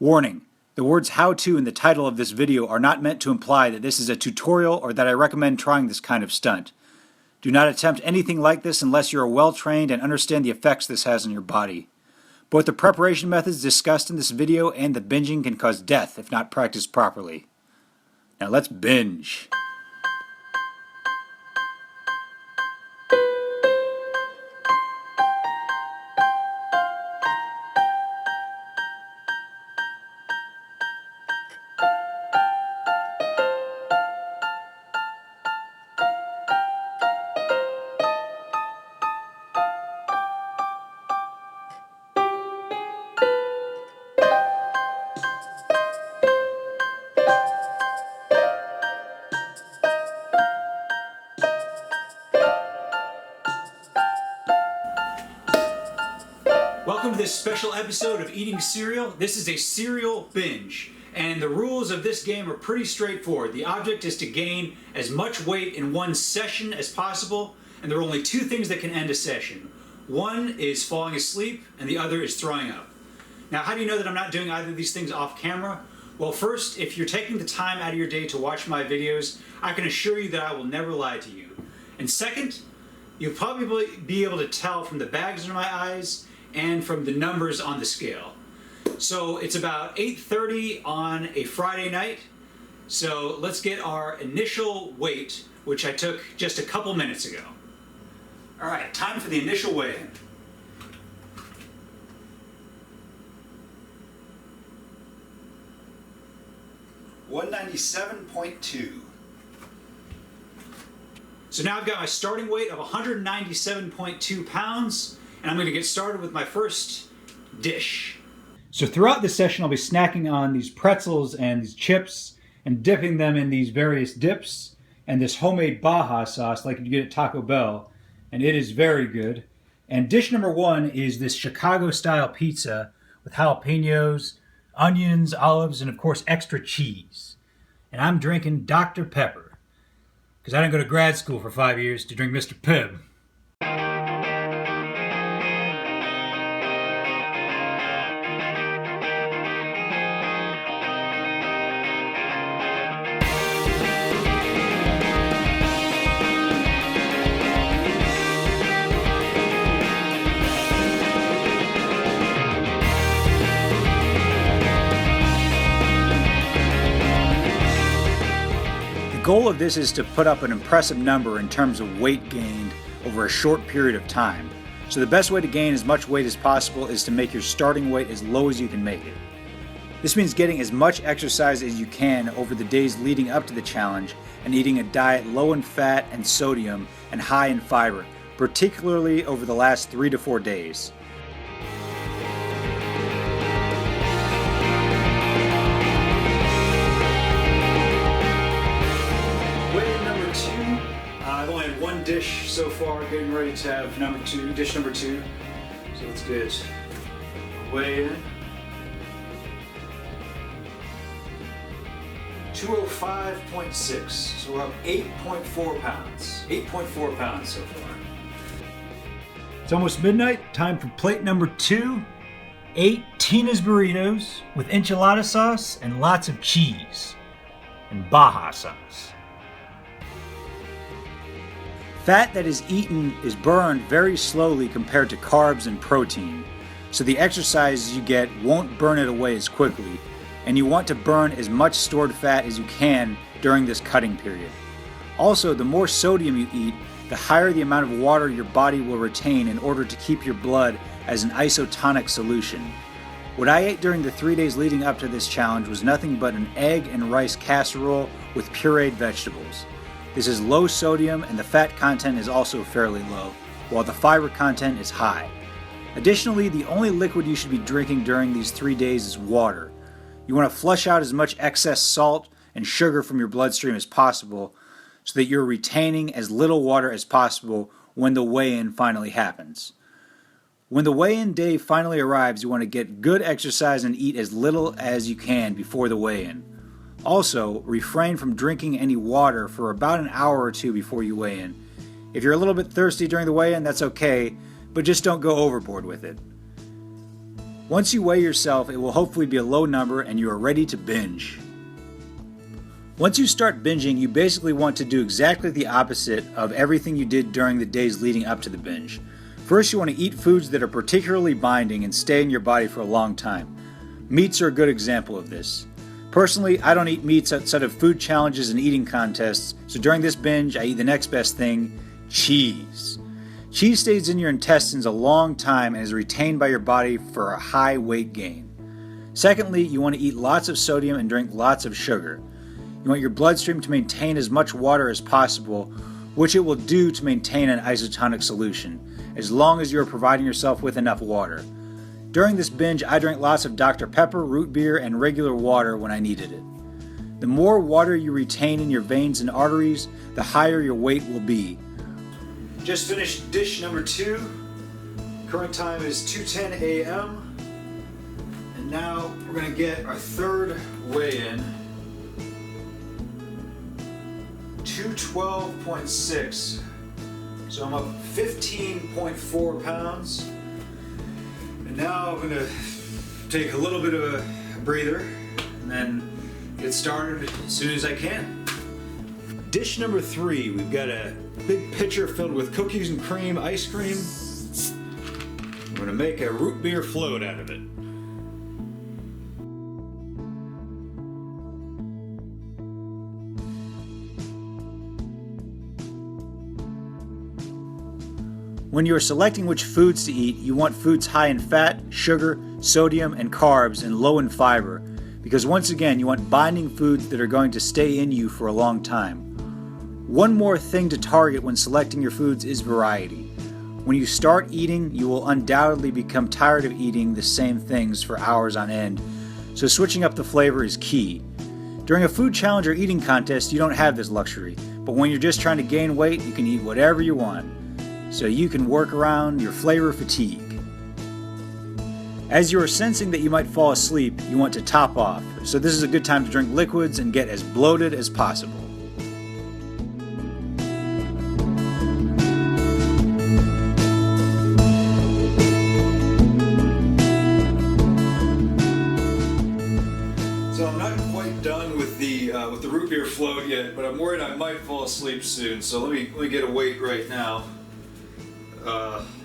Warning: the words "how to" in the title of this video are not meant to imply that this is a tutorial or that I recommend trying this kind of stunt. Do not attempt anything like this unless you are well trained and understand the effects this has on your body. Both the preparation methods discussed in this video and the binging can cause death if not practiced properly. Now let's binge. Welcome to this special episode of Eating Cereal. This is a cereal binge, and the rules of this game are pretty straightforward. The object is to gain as much weight in one session as possible, and there are only two things that can end a session. One is falling asleep, and the other is throwing up. Now, how do you know that I'm not doing either of these things off camera? Well, first, if you're taking the time out of your day to watch my videos, I can assure you that I will never lie to you. And second, you'll probably be able to tell from the bags under my eyes and from the numbers on the scale. So it's about 8:30 on a Friday night. So let's get our initial weight, which I took just a couple minutes ago. All right, time for the initial weigh-in. $197.2. So now I've got my starting weight of 197.2 pounds. And I'm going to get started with my first dish. So throughout this session, I'll be snacking on these pretzels and these chips and dipping them in these various dips and this homemade Baja sauce like you get at Taco Bell. And it is very good. And dish number one is this Chicago-style pizza with jalapenos, onions, olives, and of course extra cheese. And I'm drinking Dr. Pepper because I didn't go to grad school for 5 years to drink Mr. Pibb. The goal of this is to put up an impressive number in terms of weight gained over a short period of time. So the best way to gain as much weight as possible is to make your starting weight as low as you can make it. This means getting as much exercise as you can over the days leading up to the challenge and eating a diet low in fat and sodium and high in fiber, particularly over the last 3 to 4 days. I've only had one dish so far, getting ready to have dish number two. So let's get weigh in. 205.6, so we're up 8.4 pounds. 8.4 pounds so far. It's almost midnight, time for plate number 2. 8 Tina's burritos with enchilada sauce and lots of cheese and Baja sauce. Fat that is eaten is burned very slowly compared to carbs and protein, so the exercises you get won't burn it away as quickly, and you want to burn as much stored fat as you can during this cutting period. Also, the more sodium you eat, the higher the amount of water your body will retain in order to keep your blood as an isotonic solution. What I ate during the 3 days leading up to this challenge was nothing but an egg and rice casserole with pureed vegetables. This is low sodium and the fat content is also fairly low, while the fiber content is high. Additionally, the only liquid you should be drinking during these 3 days is water. You want to flush out as much excess salt and sugar from your bloodstream as possible so that you're retaining as little water as possible when the weigh-in finally happens. When the weigh-in day finally arrives, you want to get good exercise and eat as little as you can before the weigh-in. Also, refrain from drinking any water for about an hour or two before you weigh in. If you're a little bit thirsty during the weigh-in, that's okay, but just don't go overboard with it. Once you weigh yourself, it will hopefully be a low number and you are ready to binge. Once you start binging, you basically want to do exactly the opposite of everything you did during the days leading up to the binge. First, you want to eat foods that are particularly binding and stay in your body for a long time. Meats are a good example of this. Personally, I don't eat meats outside of food challenges and eating contests, so during this binge, I eat the next best thing, cheese. Cheese stays in your intestines a long time and is retained by your body for a high weight gain. Secondly, you want to eat lots of sodium and drink lots of sugar. You want your bloodstream to maintain as much water as possible, which it will do to maintain an isotonic solution, as long as you are providing yourself with enough water. During this binge, I drank lots of Dr. Pepper, root beer, and regular water when I needed it. The more water you retain in your veins and arteries, the higher your weight will be. Just finished dish number 2. Current time is 2:10 a.m. And now we're going to get our third weigh-in. 212.6. So I'm up 15.4 pounds. And now I'm going to take a little bit of a breather and then get started as soon as I can. Dish number 3, we've got a big pitcher filled with cookies and cream ice cream. I'm going to make a root beer float out of it. When you are selecting which foods to eat, you want foods high in fat, sugar, sodium, and carbs, and low in fiber, because once again, you want binding foods that are going to stay in you for a long time. One more thing to target when selecting your foods is variety. When you start eating, you will undoubtedly become tired of eating the same things for hours on end, so switching up the flavor is key. During a food challenge or eating contest, you don't have this luxury, but when you're just trying to gain weight, you can eat whatever you want. So you can work around your flavor fatigue. As you are sensing that you might fall asleep, you want to top off, so this is a good time to drink liquids and get as bloated as possible. So I'm not quite done with the root beer float yet, but I'm worried I might fall asleep soon, so let me get a weight right now.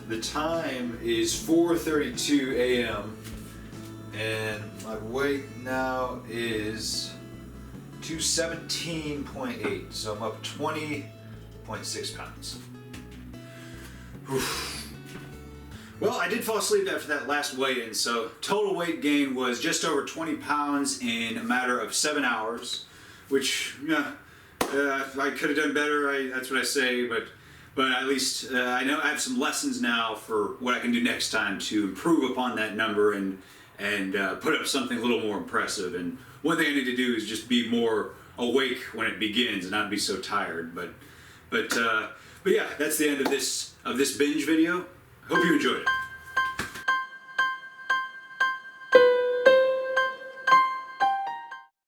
The time is 4:32 a.m. and my weight now is 217.8, so I'm up 20.6 pounds. Oof. Well, I did fall asleep after that last weigh-in, so total weight gain was just over 20 pounds in a matter of 7 hours, which, I could have done better, that's what I say, but at least I know I have some lessons now for what I can do next time to improve upon that number and put up something a little more impressive. And one thing I need to do is just be more awake when it begins and not be so tired. But yeah, that's the end of this binge video. Hope you enjoyed it.